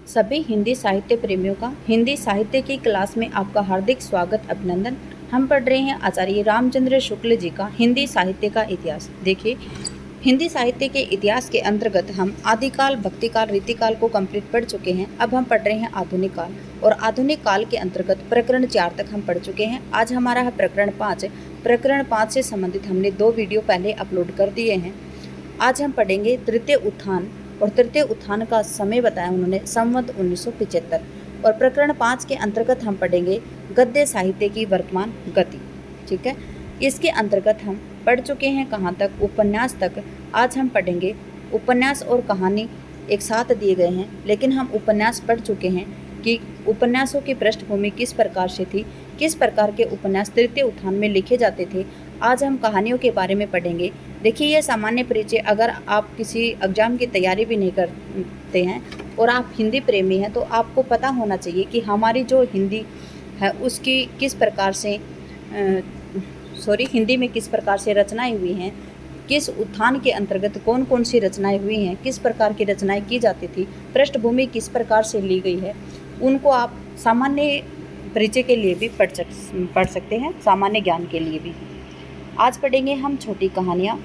सभी हिंदी साहित्य प्रेमियों का हिंदी साहित्य की क्लास में आपका हार्दिक स्वागत अभिनंदन। हम पढ़ रहे हैं आचार्य रामचंद्र शुक्ल जी का हिंदी साहित्य का इतिहास। देखिए, हिंदी साहित्य के इतिहास के अंतर्गत हम आदिकाल, भक्तिकाल, रीतिकाल को कंप्लीट पढ़ चुके हैं। अब हम पढ़ रहे हैं आधुनिक काल, और आधुनिक काल के अंतर्गत प्रकरण 4 तक हम पढ़ चुके हैं। आज हमारा है प्रकरण 5। प्रकरण 5 से संबंधित हमने 2 वीडियो पहले अपलोड कर दिए हैं। आज हम पढ़ेंगे तृतीय उत्थान, और तृतीय उत्थान का समय बताया उन्होंने संवत 1975। और प्रकरण 5 के अंतर्गत हम पढ़ेंगे गद्य साहित्य की वर्तमान गति। ठीक है, इसके अंतर्गत हम पढ़ चुके हैं कहाँ तक? उपन्यास तक। आज हम पढ़ेंगे उपन्यास और कहानी एक साथ दिए गए हैं, लेकिन हम उपन्यास पढ़ चुके हैं कि उपन्यासों की पृष्ठभूमि किस प्रकार से थी, किस प्रकार के उपन्यास तृतीय उत्थान में लिखे जाते थे। आज हम कहानियों के बारे में पढ़ेंगे। देखिए, ये सामान्य परिचय, अगर आप किसी एग्जाम की तैयारी भी नहीं करते हैं और आप हिंदी प्रेमी हैं, तो आपको पता होना चाहिए कि हमारी जो हिंदी है उसकी किस प्रकार से हिंदी में किस प्रकार से रचनाएं हुई हैं, किस उत्थान के अंतर्गत कौन कौन सी रचनाएं हुई हैं, किस प्रकार की रचनाएं की जाती थी, पृष्ठभूमि किस प्रकार से ली गई है, उनको आप सामान्य परिचय के लिए भी पढ़ सकते हैं, सामान्य ज्ञान के लिए भी। आज पढ़ेंगे हम छोटी कहानियाँ।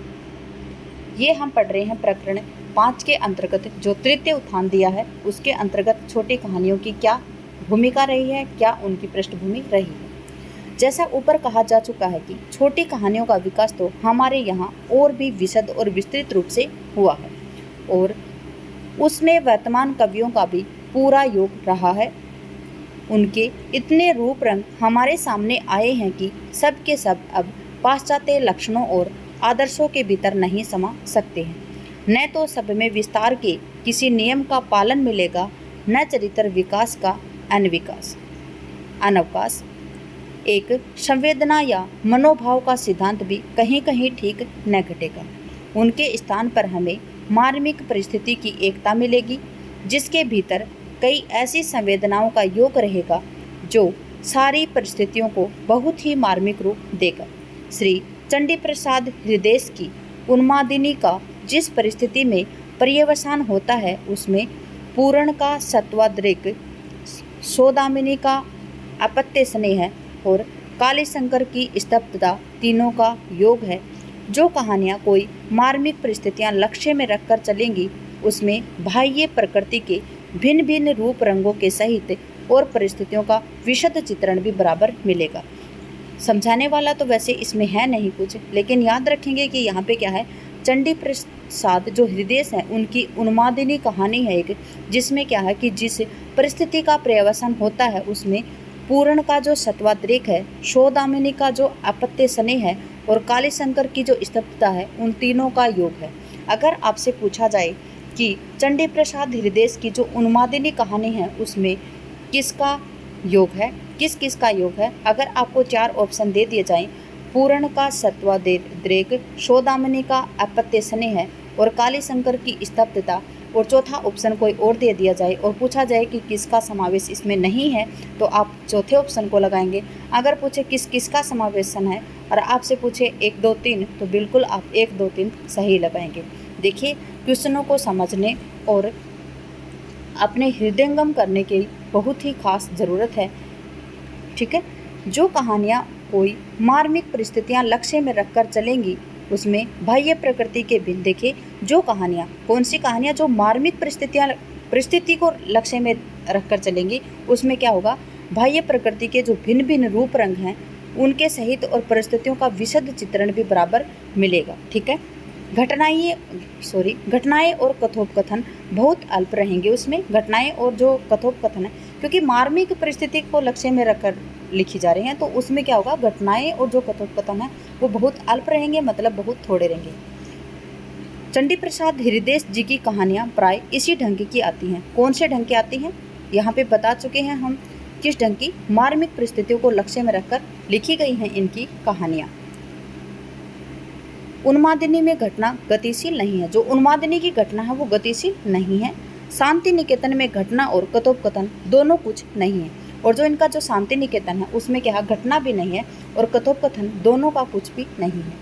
ये हम पढ़ रहे हैं प्रकरण 5 के अंतर्गत, जो तृतीय उत्थान दिया है उसके अंतर्गत छोटी कहानियों की क्या भूमिका रही है, क्या उनकी पृष्ठभूमि रही है। जैसा ऊपर कहा जा चुका है कि छोटी कहानियों का विकास तो हमारे यहाँ और भी विशद और विस्तृत रूप से हुआ है, और उसमें वर्तमान कवियों का भी पूरा योग रहा है। उनके इतने रूप रंग हमारे सामने आए हैं कि सब के सब अब पाश्चात्य लक्षणों और आदर्शों के भीतर नहीं समा सकते हैं। न तो सब में विस्तार के किसी नियम का पालन मिलेगा, न चरित्र विकास का अनवकाश। एक संवेदना या मनोभाव का सिद्धांत भी कहीं कहीं ठीक न घटेगा। उनके स्थान पर हमें मार्मिक परिस्थिति की एकता मिलेगी, जिसके भीतर कई ऐसी संवेदनाओं का योग रहेगा जो सारी परिस्थितियों को बहुत ही मार्मिक रूप देगा। श्री चंडी प्रसाद हृदय की उन्मादिनी का जिस परिस्थिति में पर्यवसान होता है, उसमें पूर्ण का सत्वाद्रेक, सौदामिनी का अपत्य स्नेह और कालीशंकर की स्तब्धता तीनों का योग है। जो कहानियाँ कोई मार्मिक परिस्थितियाँ लक्ष्य में रखकर चलेंगी, उसमें बाह्य प्रकृति के भिन्न भिन्न रूप रंगों के सहित और परिस्थितियों का विशद चित्रण भी बराबर मिलेगा। समझाने वाला तो वैसे इसमें है नहीं कुछ, लेकिन याद रखेंगे कि यहाँ पे क्या है, चंडी प्रसाद जो हृदय है उनकी उन्मादिनी कहानी है एक, जिसमें क्या है कि जिस परिस्थिति का पर्यवसान होता है उसमें पूर्ण का जो सत्वाद्रेक है, सौदामिनी का जो अपत्य स्नेह है और कालीशंकर की जो स्तब्धता है, उन तीनों का योग है। अगर आपसे पूछा जाए कि चंडी प्रसाद हृदय की जो उन्मादिनी कहानी है उसमें किसका योग है, किस किस का योग है, अगर आपको 4 ऑप्शन दे दिए जाएं, पूर्ण का सत्वाद्रेक, सौदामिनी का अपत्य स्नेह और कालीशंकर की स्तब्धता, और चौथा ऑप्शन कोई और दे दिया जाए और पूछा जाए कि किसका समावेश इसमें नहीं है, तो आप चौथे ऑप्शन को लगाएंगे। अगर पूछे किस किसका समावेशन है और आपसे पूछे 1 2 3, तो बिल्कुल आप 1 2 3 सही लगाएंगे। देखिए, क्वेश्चनों को समझने और अपने हृदयंगम करने की बहुत ही खास ज़रूरत है। ठीक है, जो कहानियाँ कोई मार्मिक परिस्थितियाँ लक्ष्य में रखकर चलेंगी, उसमें बाह्य प्रकृति के भिन्न। देखिए, जो कहानियाँ, कौन सी कहानियाँ जो मार्मिक परिस्थिति को लक्ष्य में रखकर चलेंगी, उसमें क्या होगा, बाह्य प्रकृति के जो भिन्न भिन्न रूप रंग हैं उनके सहित और परिस्थितियों का विशद चित्रण भी बराबर मिलेगा। ठीक है, घटनाएं और कथोपकथन बहुत अल्प रहेंगे उसमें, घटनाएं और जो कथोपकथन है, क्योंकि मार्मिक परिस्थिति को लक्ष्य में रखकर लिखी जा रही हैं, तो उसमें क्या होगा, घटनाएं और जो कथोपकथन है वो बहुत अल्प रहेंगे, मतलब बहुत थोड़े रहेंगे। चंडी प्रसाद हृदय जी की कहानियाँ प्राय इसी ढंग की आती हैं। कौन से ढंग की आती हैं, यहाँ पे बता चुके हैं हम किस ढंग की, मार्मिक परिस्थितियों को लक्ष्य में रखकर लिखी गई हैं इनकी कहानियाँ। उन्मादिनी में घटना गतिशील नहीं है, जो उन्मादिनी की घटना है वो गतिशील नहीं है। शांति निकेतन में घटना और कथोपकथन दोनों कुछ नहीं है, और जो इनका जो शांति निकेतन है उसमें क्या, घटना भी नहीं है और कथोपकथन दोनों का कुछ भी नहीं है।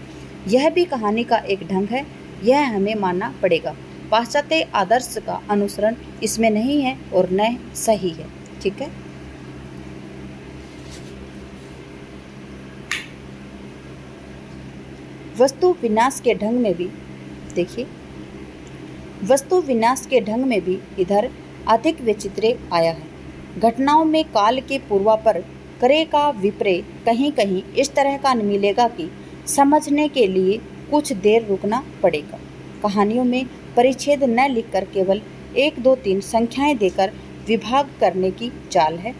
यह भी कहानी का एक ढंग है, यह हमें मानना पड़ेगा। पाश्चात्य आदर्श का अनुसरण इसमें नहीं है और न सही है। ठीक है। वस्तु विन्यास के ढंग में भी देखिए, वस्तु विन्यास के ढंग में भी इधर अधिक वैचित्र्य आया है। घटनाओं में काल के पूर्वापर करे का विपर्य कहीं कहीं इस तरह का मिलेगा कि समझने के लिए कुछ देर रुकना पड़ेगा। कहानियों में परिच्छेद न लिखकर केवल 1, 2, 3 संख्याएं देकर विभाग करने की चाल है।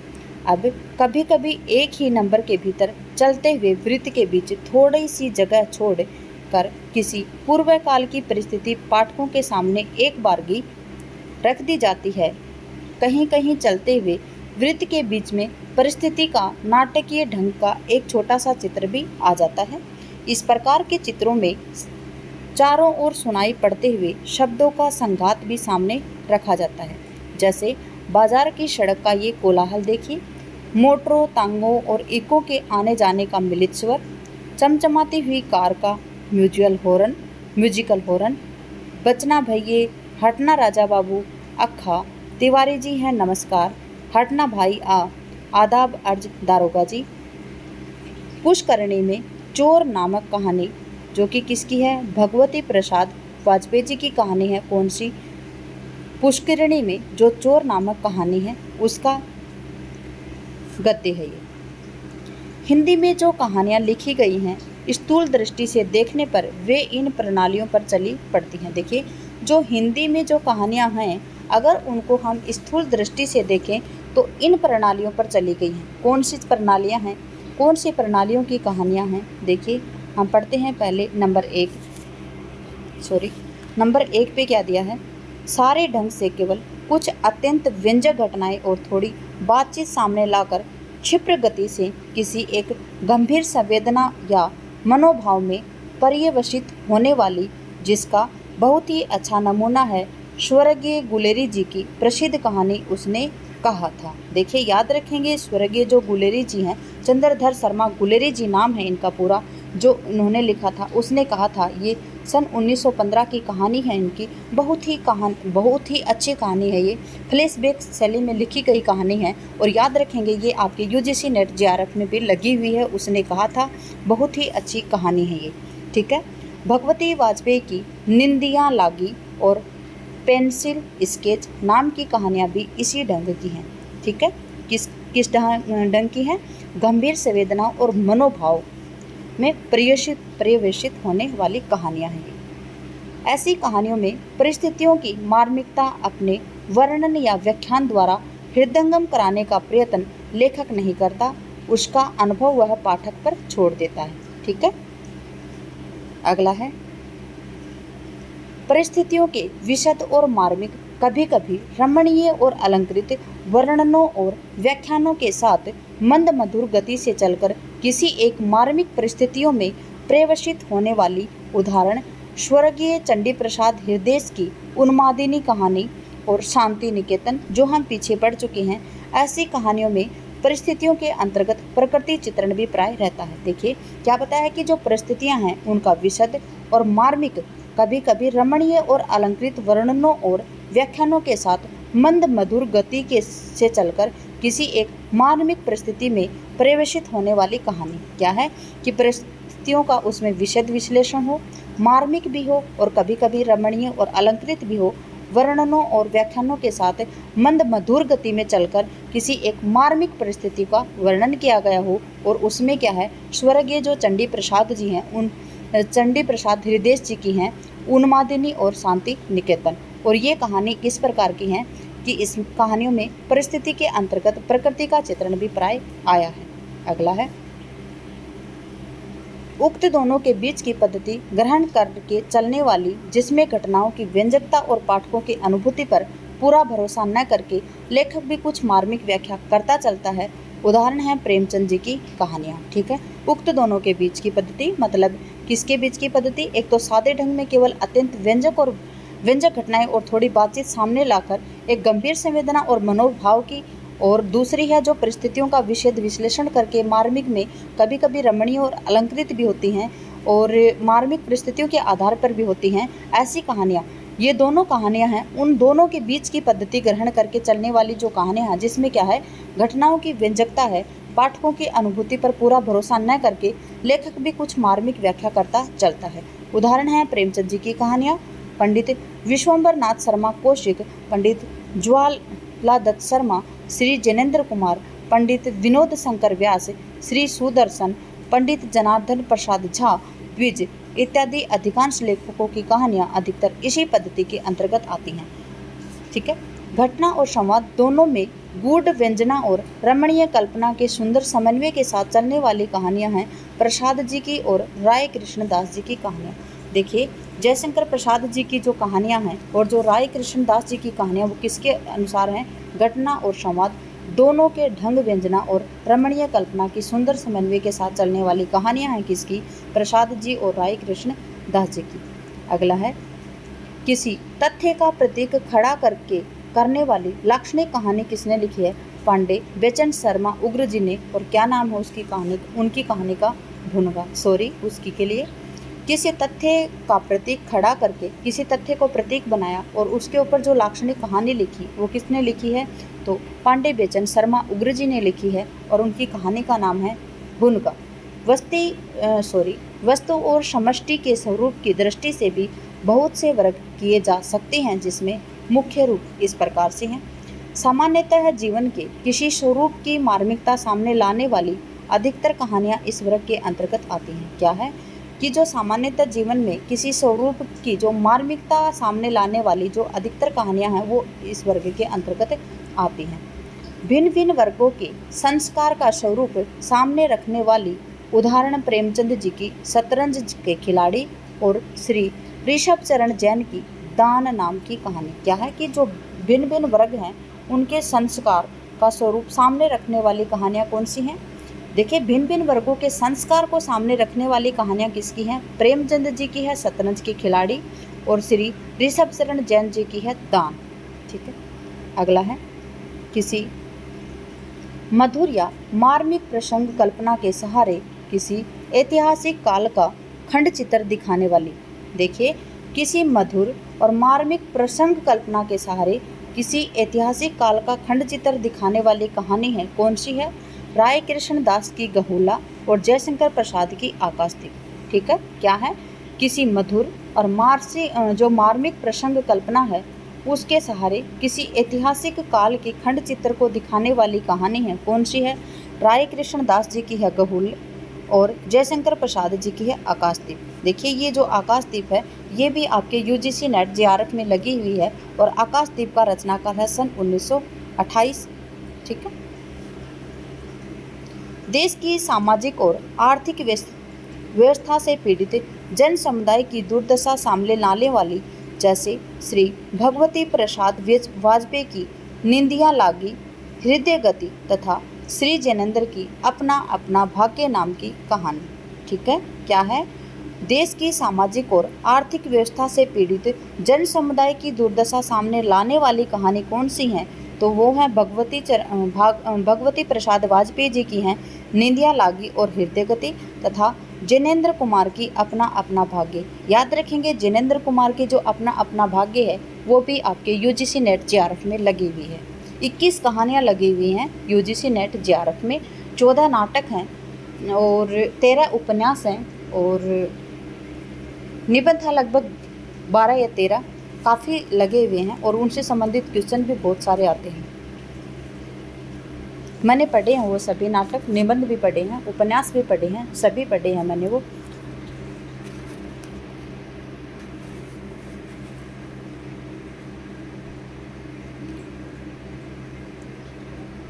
अब कभी कभी एक ही नंबर के भीतर चलते हुए वृत्त के बीच थोड़ी सी जगह छोड़ कर किसी पूर्व काल की परिस्थिति पाठकों के सामने एक बारगी रख दी जाती है। कहीं कहीं चलते हुए वृत्त के बीच में परिस्थिति का नाटकीय ढंग का एक छोटा सा चित्र भी आ जाता है। इस प्रकार के चित्रों में चारों ओर सुनाई पड़ते हुए शब्दों का संघात भी सामने रखा जाता है। जैसे बाजार की सड़क का ये कोलाहल देखिए, मोटरों, तांगों और इको के आने जाने का मिलित स्वर, चमचमाती हुई कार का म्यूजिकल हॉर्न, बचना भैये, हटना राजा बाबू, अक्खा, तिवारी जी हैं नमस्कार, हटना भाई आदाब अर्ज दारोगा जी। पुष्करणी में चोर नामक कहानी जो कि किसकी है? भगवती प्रसाद वाजपेयी जी की कहानी है। कौन सी? पुष्करणी में जो चोर नामक कहानी है उसका गद्य है ये। हिंदी में जो कहानियाँ लिखी गई हैं स्थूल दृष्टि से देखने पर वे इन प्रणालियों पर चली पड़ती हैं। देखिए, जो हिंदी में जो कहानियाँ हैं अगर उनको हम स्थूल दृष्टि से देखें तो इन प्रणालियों पर चली गई हैं। कौन सी प्रणालियाँ हैं? कौन सी प्रणालियों की कहानियाँ हैं? देखिए, हम पढ़ते हैं पहले नंबर 1 पे क्या दिया है? सारे ढंग से केवल कुछ अत्यंत व्यंजक घटनाएं और थोड़ी बातचीत सामने लाकर क्षिप्र गति से किसी एक गंभीर संवेदना या मनोभाव में पर्यवसित होने वाली, जिसका बहुत ही अच्छा नमूना है स्वर्गीय गुलेरी जी की प्रसिद्ध कहानी उसने कहा था। देखिए, याद रखेंगे स्वर्गीय जो गुलेरी जी हैं, चंद्रधर शर्मा गुलेरी जी नाम है इनका पूरा, जो इन्होंने लिखा था उसने कहा था। ये सन 1915 की कहानी है इनकी। बहुत ही अच्छी कहानी है ये। फ्लैशबैक शैली में लिखी गई कहानी है और याद रखेंगे ये आपके यूजीसी नेट जेआरएफ में भी लगी हुई है। उसने कहा था, बहुत ही अच्छी कहानी है ये। ठीक है। भगवती वाजपेयी की निंदियाँ लागी और पेंसिल स्केच नाम की कहानियाँ भी इसी ढंग की हैं। ठीक है। किस ढंग की हैं? गंभीर संवेदना और मनोभाव में पर्यवेसित होने वाली कहानियाँ हैं। ऐसी कहानियों में परिस्थितियों की मार्मिकता अपने वर्णन या व्याख्यान द्वारा हृदयंगम कराने का प्रयत्न लेखक नहीं करता, उसका अनुभव वह पाठक पर छोड़ देता है। ठीक है। अगला है, परिस्थितियों के विशद और मार्मिक, कभी कभी रमणीय और अलंकृत वर्णनों और व्याख्यानों के साथ मंद मधुर गति से चलकर किसी एक मार्मिक परिस्थितियों में प्रवेशित होने वाली। उदाहरण स्वर्गीय चंडी प्रसाद हृदय की उन्मादिनी कहानी और शांति निकेतन, जो हम पीछे पढ़ चुके हैं। ऐसी कहानियों में परिस्थितियों के अंतर्गत प्रकृति चित्रण भी प्राय रहता है। देखिए, क्या बताया है कि जो परिस्थितियां हैं उनका विशद और मार्मिक, कभी कभी रमणीय और अलंकृत वर्णनों और व्याख्यानों के साथ मंद मधुर गति के से चलकर किसी एक मार्मिक परिस्थिति में प्रवेशित होने वाली कहानी। क्या है कि परिस्थितियों का उसमें विशद विश्लेषण हो, मार्मिक भी हो और कभी कभी रमणीय और अलंकृत भी हो, वर्णनों और व्याख्यानों के साथ मंद मधुर गति में चलकर किसी एक मार्मिक परिस्थिति का वर्णन किया गया हो। और उसमें क्या है, स्वर्गीय जो चंडी प्रसाद जी हैं, उन चंडी प्रसाद हृदय जी की हैं उन्मादिनी और शांति निकेतन। और ये कहानी किस प्रकार की हैं कि इस कहानियों में परिस्थिति के अंतर्गत प्रकृति का चित्रण भी प्राय आया है। अगला है, उक्त दोनों के बीच की पद्धति ग्रहण करके चलने वाली, जिसमें घटनाओं की व्यंजकता और पाठकों की अनुभूति पर पूरा भरोसा न करके लेखक भी कुछ मार्मिक व्याख्या करता चलता है। उदाहरण है प्रेमचंद जी की कहानियाँ। ठीक है। उक्त दोनों के बीच की पद्धति मतलब किसके बीच की पद्धति? एक तो सादे ढंग में केवल अत्यंत व्यंजक घटनाएं और थोड़ी बातचीत सामने लाकर एक गंभीर संवेदना और मनोभाव की, और दूसरी है जो परिस्थितियों का विशद विश्लेषण करके मार्मिक में कभी कभी रमणीय और अलंकृत भी होती हैं और मार्मिक परिस्थितियों के आधार पर भी होती हैं। ऐसी कहानियाँ ये दोनों कहानियाँ हैं, उन दोनों के बीच की पद्धति ग्रहण करके चलने वाली जो कहानियाँ हैं, जिसमें क्या है, घटनाओं की व्यंजकता है, पाठकों की अनुभूति पर पूरा भरोसा न करके लेखक भी कुछ मार्मिक व्याख्या करता चलता है। उदाहरण है प्रेमचंद जी की कहानियाँ, पंडित विश्वम्बर नाथ शर्मा कौशिक, पंडित ज्वालादत्त शर्मा, श्री जैनेन्द्र कुमार, पंडित विनोद शंकर व्यास, श्री सुदर्शन, पंडित जनार्दन प्रसाद झा, द्विज इत्यादि अधिकांश लेखकों की कहानियाँ अधिकतर इसी पद्धति के अंतर्गत आती हैं। ठीक है। घटना और संवाद दोनों में गूढ़ व्यंजना और रमणीय कल्पना के सुंदर समन्वय के साथ चलने वाली कहानियां हैं प्रसाद जी की और राय कृष्णदास जी की कहानियां। देखिए, जयशंकर प्रसाद जी की जो कहानियां हैं और जो राय कृष्णदास जी की कहानियां, वो किसके अनुसार हैं? घटना और संवाद दोनों के ढंग व्यंजना और रमणीय कल्पना की सुंदर समन्वय के साथ चलने वाली कहानियां हैं किसकी? प्रसाद जी और राय कृष्णदास जी की। अगला है, किसी तथ्य का प्रतीक खड़ा करने वाली लाक्षणिक कहानी किसने लिखी है? पांडे बेचन शर्मा उग्र जी ने। और क्या नाम है उसकी कहानी? उनकी कहानी का भुनगा, उसकी के लिए किसी तथ्य का प्रतीक खड़ा करके किसी तथ्य को प्रतीक बनाया और उसके ऊपर जो लाक्षणिक कहानी लिखी, वो किसने लिखी है? तो पांडे बेचन शर्मा उग्र जी ने लिखी है और उनकी कहानी का नाम है भुनगा। वस्तु और समष्टि के स्वरूप की दृष्टि से भी बहुत से वर्ग किए जा सकते हैं, जिसमें मुख्य रूप इस प्रकार से हैं। सामान्यतः जीवन के किसी स्वरूप की मार्मिकता सामने लाने वाली अधिकतर कहानियाँ इस वर्ग के अंतर्गत आती हैं। क्या है? कि जो सामान्यतः जीवन में किसी स्वरूप की जो मार्मिकता सामने लाने वाली जो अधिकतर कहानियाँ हैं, वो इस वर्ग के अंतर्गत आती हैं। भिन्न भिन्न वर्गों के संस्कार का स्वरूप सामने रखने वाली उदाहरण प्रेमचंद जी की शतरंज के खिलाड़ी और श्री ऋषभ चरण जैन की दान नाम की कहानी। क्या है? कि जो भिन्न भिन्न वर्ग हैं, उनके संस्कार का स्वरूप सामने रखने वाली कहानियाँ कौन सी हैं? देखिए, भिन्न भिन्न वर्गों के संस्कार को सामने रखने वाली कहानियाँ किसकी हैं? प्रेमचंद जी की है शतरंज के खिलाड़ी और श्री ऋषभ चरण जैन जी की है दान। ठीक है। अगला है, किसी मधुर या मार्मिक प्रसंग कल्पना के सहारे किसी ऐतिहासिक काल का खंड चित्र दिखाने वाली। देखिए, किसी मधुर और मार्मिक प्रसंग कल्पना के सहारे किसी ऐतिहासिक काल का खंड चित्र दिखाने वाली कहानी है, कौन सी है? राय कृष्णदास की गहुला और जयशंकर प्रसाद की आकाशदीप। ठीक है। क्या है? किसी मधुर और जो मार्मिक प्रसंग कल्पना है, उसके सहारे किसी ऐतिहासिक काल के खंड चित्र को दिखाने वाली कहानी है, कौन सी है? राय कृष्णदास जी की है गहुल और जयशंकर प्रसाद जी की है आकाशदीप। देखिए, ये जो आकाशदीप है, ये भी आपके यूजीसी नेट जेआरएफ में लगी हुई है और आकाशदीप का रचनाकार है सन 1928। ठीक है। देश की सामाजिक और आर्थिक व्यवस्था से पीड़ित जन समुदाय की दुर्दशा सामने लाने वाली, जैसे श्री भगवती प्रसाद वाजपेयी की निंदिया लागी, हृदय गति तथा श्री जैनेन्द्र की अपना अपना भाग्य नाम की कहानी। ठीक है। क्या है? देश की सामाजिक और आर्थिक व्यवस्था से पीड़ित जन समुदाय की दुर्दशा सामने लाने वाली कहानी कौन सी है? तो वो है भगवती प्रसाद वाजपेयी जी की हैं निंदिया लागी और हृदय गति तथा जैनेन्द्र कुमार की अपना अपना भाग्य। याद रखेंगे, जैनेन्द्र कुमार की जो अपना अपना भाग्य है, वो भी आपके यूजीसी नेट जेआरएफ में लगी हुई है। 21 कहानियाँ लगी हुई हैं यूजीसी नेट जेआरएफ में, 14 नाटक हैं और 13 उपन्यास हैं और निबंध है लगभग 12 या 13, काफ़ी लगे हुए हैं और उनसे संबंधित क्वेश्चन भी बहुत सारे आते हैं। मैंने पढ़े हैं वो सभी नाटक, निबंध भी पढ़े हैं, उपन्यास भी पढ़े हैं, सभी पढ़े हैं मैंने वो।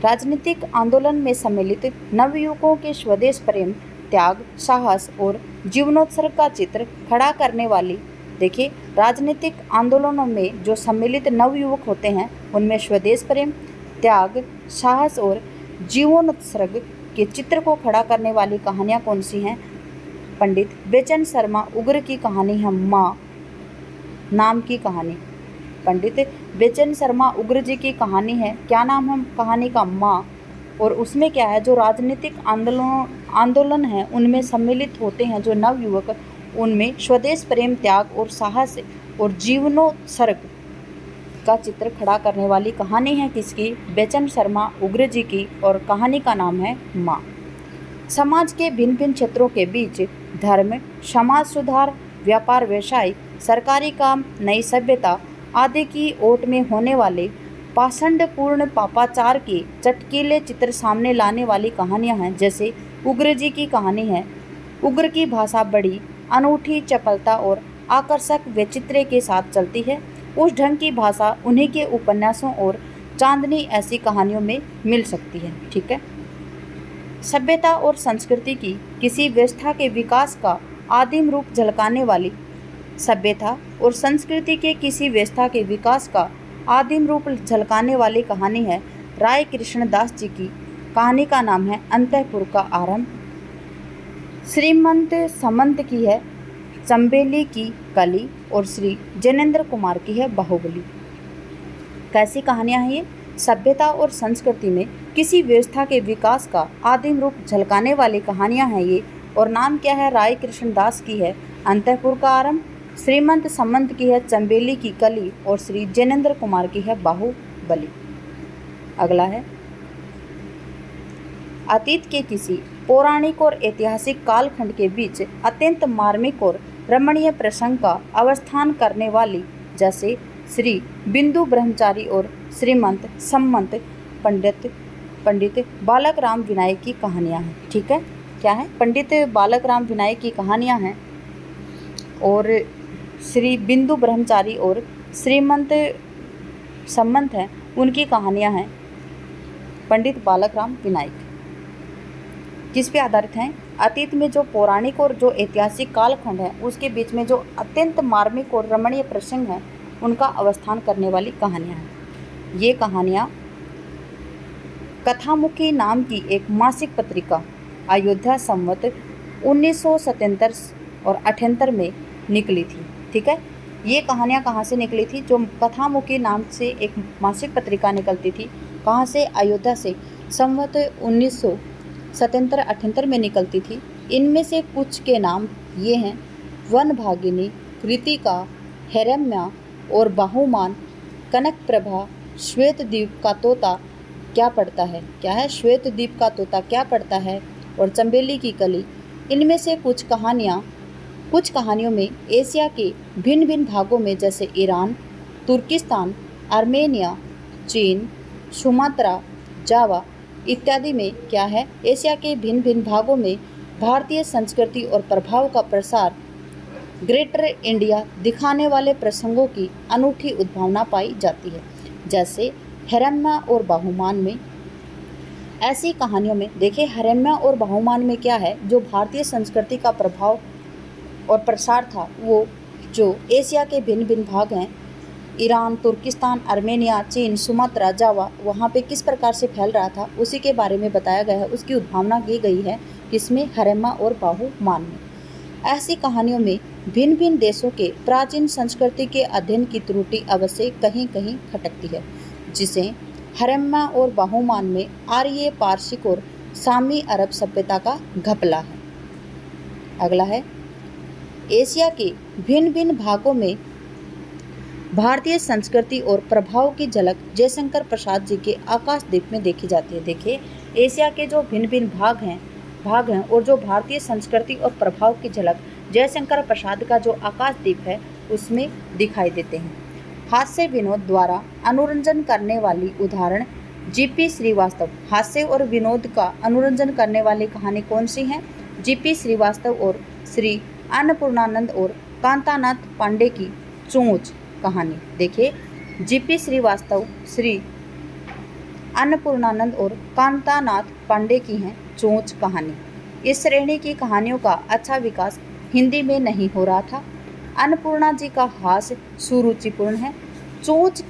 राजनीतिक आंदोलन में सम्मिलित नवयुवकों के स्वदेश प्रेम, त्याग, साहस और जीवनोत्सर्ग का चित्र खड़ा करने वाली। देखिए, राजनीतिक आंदोलनों में जो सम्मिलित नवयुवक होते हैं, उनमें स्वदेश प्रेम, त्याग, साहस और जीवनोत्सर्ग के चित्र को खड़ा करने वाली कहानियाँ कौन सी हैं? पंडित बेचन शर्मा उग्र की कहानी है माँ नाम की कहानी। पंडित बेचन शर्मा उग्र जी की कहानी है, क्या नाम है कहानी का? माँ। और उसमें क्या है, जो राजनीतिक आंदोलन है, उनमें सम्मिलित होते हैं जो नवयुवक, उनमें स्वदेश प्रेम, त्याग और साहस और जीवनोत्सर्ग का चित्र खड़ा करने वाली कहानी है किसकी? बेचन शर्मा उग्र जी की, और कहानी का नाम है माँ। समाज के भिन्न भिन्न क्षेत्रों के बीच धर्म, समाज सुधार, व्यापार व्यवसाय, सरकारी काम, नई सभ्यता आदि की ओट में होने वाले पाषंडपूर्ण पापाचार के चटकीले चित्र सामने लाने वाली कहानियां हैं। जैसे उग्र जी की कहानी है। उग्र की भाषा बड़ी अनूठी चपलता और आकर्षक वैचित्र्य के साथ चलती है। उस ढंग की भाषा उन्हीं के उपन्यासों और चांदनी ऐसी कहानियों में मिल सकती है। ठीक है। सभ्यता और संस्कृति की किसी व्यवस्था के विकास का आदिम रूप झलकाने वाली सभ्यता और संस्कृति के किसी व्यवस्था के विकास का आदिम रूप झलकाने वाली कहानी है राय कृष्णदास जी की। कहानी का नाम है अंतःपुर का आरंभ। श्रीमंत समंत की है चंबेली की कली, और श्री जैनेन्द्र कुमार की है बाहुबली। कैसी कहानियां हैं ये? सभ्यता और संस्कृति में किसी व्यवस्था के विकास का आदिम रूप झलकाने वाली कहानियां हैं ये। और नाम क्या है? राय कृष्णदास की है अंतःपुर का आरंभ, श्रीमंत समंत की है चंबेली की कली, और श्री जैनेन्द्र कुमार की है बाहुबली। अगला है, अतीत के किसी पौराणिक और ऐतिहासिक कालखंड के बीच अत्यंत मार्मिक और रमणीय प्रसंग का अवस्थान करने वाली, जैसे श्री बिंदु ब्रह्मचारी और श्रीमंत सम्मत पंडित बालक राम विनायक की कहानियाँ हैं। ठीक है, क्या है? पंडित बालक राम विनायक की कहानियाँ हैं, और श्री बिंदु ब्रह्मचारी और श्रीमंत सम्मत हैं, उनकी कहानियाँ हैं। पंडित बालक राम विनायक किस पे आधारित हैं? अतीत में जो पौराणिक और जो ऐतिहासिक कालखंड है उसके बीच में जो अत्यंत मार्मिक और रमणीय प्रसंग हैं उनका अवस्थान करने वाली कहानियाँ हैं। ये कहानियाँ कथामुखी नाम की एक मासिक पत्रिका अयोध्या संवत 1977 और 78 में निकली थी। ठीक है, ये कहानियाँ कहाँ से निकली थी? जो कथामुखी नाम से एक मासिक पत्रिका निकलती थी, कहाँ से? अयोध्या से, संवत 1977-78 में निकलती थी। इनमें से कुछ के नाम ये हैं: वन भागिनी, कृतिका, हिरण्या और बाहुमान, कनक प्रभा, श्वेत द्वीप का तोता क्या पढ़ता है? क्या है? श्वेत द्वीप का तोता क्या पढ़ता है, और चंबेली की कली। इनमें से कुछ कहानियों में एशिया के भिन्न भिन्न भागों में, जैसे ईरान, तुर्किस्तान, आर्मेनिया, चीन, सुमात्रा, जावा इत्यादि में क्या है? एशिया के भिन्न भिन्न भागों में भारतीय संस्कृति और प्रभाव का प्रसार, ग्रेटर इंडिया दिखाने वाले प्रसंगों की अनूठी उद्भावना पाई जाती है। जैसे हिरण्या और बाहुमान में, ऐसी कहानियों में देखिए हिरण्या और बाहुमान में क्या है? जो भारतीय संस्कृति का प्रभाव और प्रसार था, वो जो एशिया के भिन्न भिन्न भाग हैं, ईरान, तुर्किस्तान, आर्मेनिया, चीन, सुमात्रा, जावा, वहाँ पे किस प्रकार से फैल रहा था उसी के बारे में बताया गया है। उसकी उद्भावना की गई है किसमें? हिरण्या और बाहुमान में। ऐसी कहानियों में भिन्न भिन्न देशों के प्राचीन संस्कृति के अध्ययन की त्रुटि अवश्य कहीं कहीं खटकती है, जिसे हिरण्या और बाहुमान में आर्य, पारसिक और सामी अरब सभ्यता का घपला है। अगला है, एशिया के भिन्न भिन्न भागों में भारतीय संस्कृति और प्रभाव की झलक जयशंकर प्रसाद जी के आकाशदीप में देखी जाती है। देखिए एशिया के जो भिन्न भिन्न भाग हैं और जो भारतीय संस्कृति और प्रभाव की झलक जयशंकर प्रसाद का जो आकाशदीप है उसमें दिखाई देते हैं। हास्य विनोद द्वारा अनुरंजन करने वाली उदाहरण जीपी श्रीवास्तव। हास्य और विनोद का अनुरंजन करने वाली कहानी कौन सी है? जीपी श्रीवास्तव और श्री अन्नपूर्णानंद और कांतानाथ पांडे की चोंच कहानी। देखिए जीपी श्रीवास्तव, श्री अन्नपूर्णानंद और कांतानाथ पांडे की हैं चोंच कहानी। इस श्रेणी की कहानियों का अच्छा विकास हिंदी में नहीं हो रहा था। अन्नपूर्णा जी का हास्य सुरुचिपूर्ण है। चोंच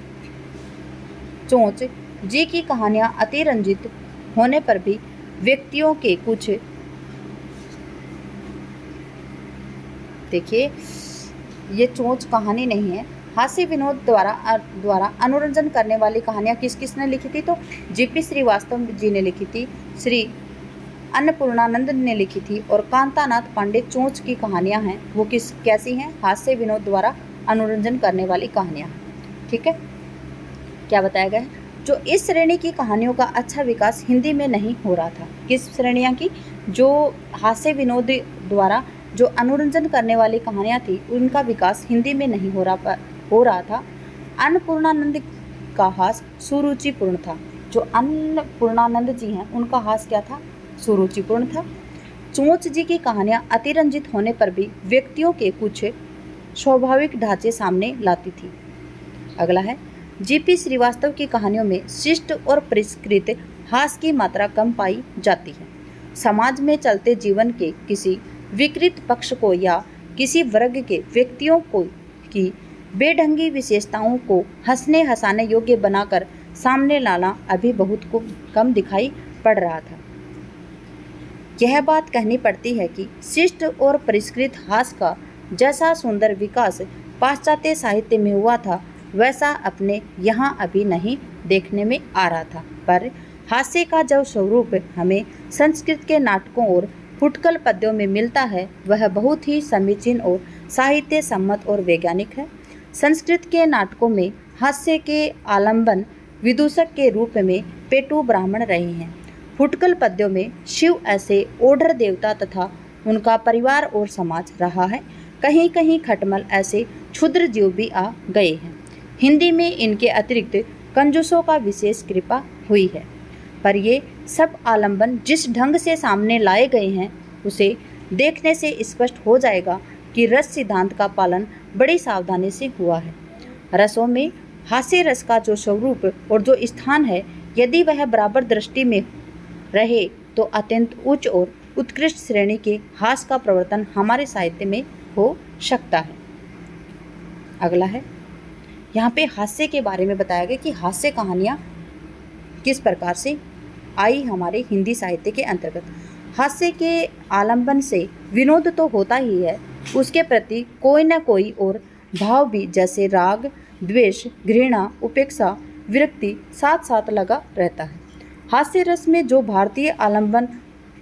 जी की कहानियां अतिरंजित होने पर भी व्यक्तियों के कुछ, देखिए ये चोंच कहानी नहीं है। हास्य विनोद द्वारा अनुरंजन करने वाली कहानियाँ किसने लिखी थी? तो जीपी श्रीवास्तव जी ने लिखी थी, श्री अन्नपूर्णानंद ने लिखी थी, और कांतानाथ पांडे चोंच की कहानियाँ हैं वो कैसी हैं? हास्य विनोद द्वारा अनुरंजन करने वाली कहानियाँ। ठीक है, क्या बताया गया है? जो इस श्रेणी की कहानियों का अच्छा विकास हिंदी में नहीं हो रहा था। किस श्रेणियाँ की? जो हास्य विनोद द्वारा जो अनुरंजन करने वाली कहानियाँ थी, उनका विकास हिंदी में नहीं हो रहा था। अन्नपूर्णानंद का हास्य सुरुचिपूर्ण था। जो अन्नपूर्णानंद जी हैं, उनका हास्य क्या था? सुरुचिपूर्ण था। चोंच जी की कहानियाँ अतिरंजित होने पर भी व्यक्तियों के कुछ स्वाभाविक ढांचे सामने लाती थी। अगला है, जीपी श्रीवास्तव की कहानियों में शिष्ट और परिष्कृत हास्य की मात्रा कम पाई जाती है। समाज में चलते जीवन के किसी विकृत पक्ष को या किसी वर्ग के व्यक्तियों को की बेढंगी विशेषताओं को हंसने हंसाने योग्य बनाकर सामने लाना अभी बहुत कम दिखाई पड़ रहा था। यह बात कहनी पड़ती है कि शिष्ट और परिष्कृत हास्य का जैसा सुंदर विकास पाश्चात्य साहित्य में हुआ था, वैसा अपने यहाँ अभी नहीं देखने में आ रहा था। पर हास्य का जो स्वरूप हमें संस्कृत के नाटकों और फुटकल पद्यों में मिलता है, वह बहुत ही समीचीन और साहित्य सम्मत और वैज्ञानिक है। संस्कृत के नाटकों में हास्य के आलंबन विदूषक के रूप में पेटू ब्राह्मण रहे हैं। फुटकल पद्यों में शिव ऐसे ओढ़र देवता तथा उनका परिवार और समाज रहा है। कहीं कहीं खटमल ऐसे क्षुद्र जीव भी आ गए हैं। हिंदी में इनके अतिरिक्त कंजूसों का विशेष कृपा हुई है। पर ये सब आलंबन जिस ढंग से सामने लाए गए हैं, उसे देखने से स्पष्ट हो जाएगा कि रस सिद्धांत का पालन बड़ी सावधानी से हुआ है। रसों में हास्य रस का जो स्वरूप और जो स्थान है, यदि वह बराबर दृष्टि में रहे तो अत्यंत उच्च और उत्कृष्ट श्रेणी के हास्य का प्रवर्तन हमारे साहित्य में हो सकता है। अगला है, यहाँ पे हास्य के बारे में बताया गया कि हास्य कहानियाँ किस प्रकार से आई हमारे हिंदी साहित्य के अंतर्गत। हास्य के आलंबन से विनोद तो होता ही है, उसके प्रति कोई न कोई और भाव भी, जैसे राग, द्वेष, घृणा, उपेक्षा, विरक्ति साथ साथ लगा रहता है। हास्य रस में जो भारतीय आलंबन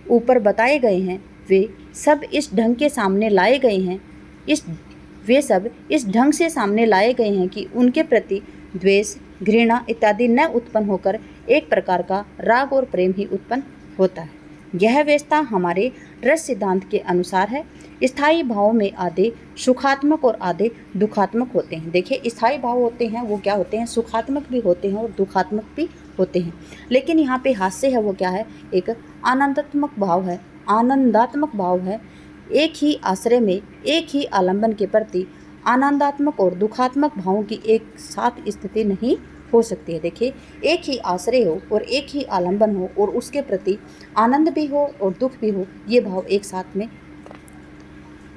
ऊपर बताए गए हैं, वे सब इस ढंग के सामने लाए गए हैं इस ढंग से सामने लाए गए हैं कि उनके प्रति द्वेष, घृणा इत्यादि न उत्पन्न होकर एक प्रकार का राग और प्रेम ही उत्पन्न होता है। यह व्यवस्था हमारे रस सिद्धांत के अनुसार है। स्थायी भाव में आधे सुखात्मक और आधे दुखात्मक होते हैं। देखिए, स्थायी भाव होते हैं वो क्या होते हैं? सुखात्मक भी होते हैं और दुखात्मक भी होते हैं। लेकिन यहाँ पे हास्य है वो क्या है? एक आनंदात्मक भाव है। एक ही आश्रय में एक ही आलंबन के प्रति आनंदात्मक और दुखात्मक भावों की एक साथ स्थिति नहीं हो सकती है। देखिए, एक ही आश्रय हो और एक ही आलंबन हो और उसके प्रति आनंद भी हो और दुख भी हो, ये भाव एक साथ में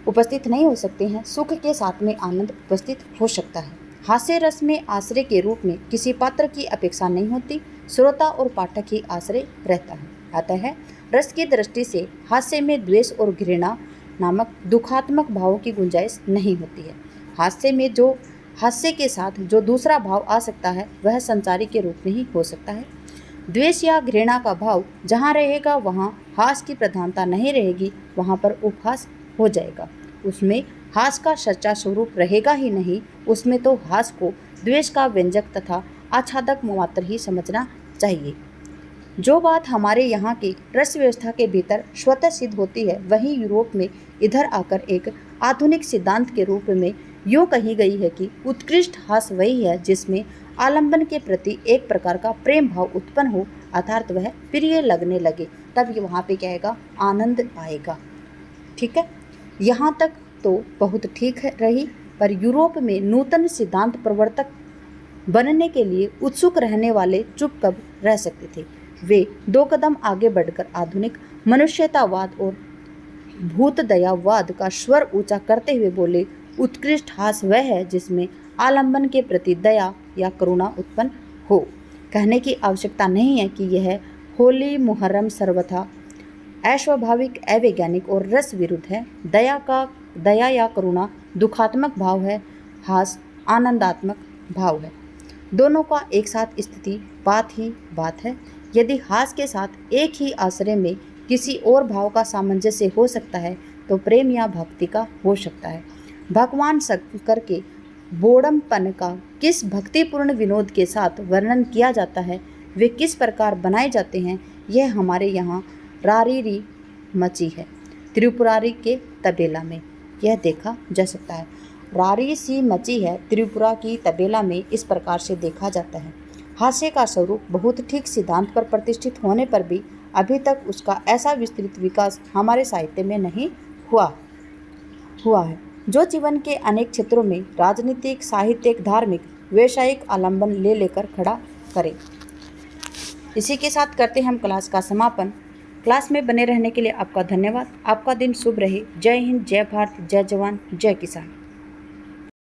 उपस्थित नहीं हो सकते हैं। सुख के साथ में आनंद उपस्थित हो सकता है। हास्य रस में आश्रय के रूप में किसी पात्र की अपेक्षा नहीं होती, श्रोता और पाठक ही आश्रय रहता है। अतः रस की दृष्टि से हास्य में द्वेष और घृणा नामक दुखात्मक भावों की गुंजाइश नहीं होती है। हास्य के साथ जो दूसरा भाव आ सकता है, वह संचारी के रूप में ही हो सकता है। द्वेष या घृणा का भाव जहाँ रहेगा, वहाँ हास्य की प्रधानता नहीं रहेगी, वहाँ पर उपहास हो जाएगा। उसमें हास्य का सच्चा स्वरूप रहेगा ही नहीं, उसमें तो हास्य को द्वेष का व्यंजक तथा आच्छादक मात्र ही समझना चाहिए। जो बात हमारे यहाँ की रस व्यवस्था के भीतर स्वतः सिद्ध होती है, वही यूरोप में इधर आकर एक आधुनिक सिद्धांत के रूप में यूँ कही गई है कि उत्कृष्ट हास्य वही है जिसमें आलंबन के प्रति एक प्रकार का प्रेम भाव उत्पन्न हो, अर्थात वह प्रिय लगने लगे, तब ये वहाँ पे क्या आएगा? आनंद आएगा। ठीक है, यहाँ तक तो बहुत ठीक रही। पर यूरोप में नूतन सिद्धांत प्रवर्तक बनने के लिए उत्सुक रहने वाले चुप कब रह सकते थे? वे 2 कदम आगे बढ़कर आधुनिक मनुष्यतावाद और भूत दयावाद का स्वर ऊंचा करते हुए बोले, उत्कृष्ट हास्य वह है जिसमें आलंबन के प्रति दया या करुणा उत्पन्न हो। कहने की आवश्यकता नहीं है कि यह होली मुहर्रम सर्वथा अस्वाभाविक, अवैज्ञानिक और रस विरुद्ध है। दया या करुणा दुखात्मक भाव है, हास्य आनंदात्मक भाव है। दोनों का एक साथ स्थिति बात है। यदि हास्य के साथ एक ही आश्रय में किसी और भाव का सामंजस्य हो सकता है, तो प्रेम या भक्ति का हो सकता है। भगवान शंकर के बोड़मपन का किस भक्तिपूर्ण विनोद के साथ वर्णन किया जाता है, वे किस प्रकार बनाए जाते हैं, यह हमारे यहाँ रारीरी मची है त्रिपुरारी के तबेला में यह देखा जा सकता है। रारी सी मची है त्रिपुरा की तबेला में इस प्रकार से देखा जाता है। हास्य का स्वरूप बहुत ठीक सिद्धांत पर प्रतिष्ठित होने पर भी अभी तक उसका ऐसा विस्तृत विकास हमारे साहित्य में नहीं हुआ है, जो जीवन के अनेक क्षेत्रों में राजनीतिक, साहित्यिक, धार्मिक, वैषयिक आलंबन ले लेकर खड़ा करे। इसी के साथ करते हैं हम क्लास का समापन। क्लास में बने रहने के लिए आपका धन्यवाद। आपका दिन शुभ रहे। जय हिंद, जय भारत, जय जवान, जय किसान।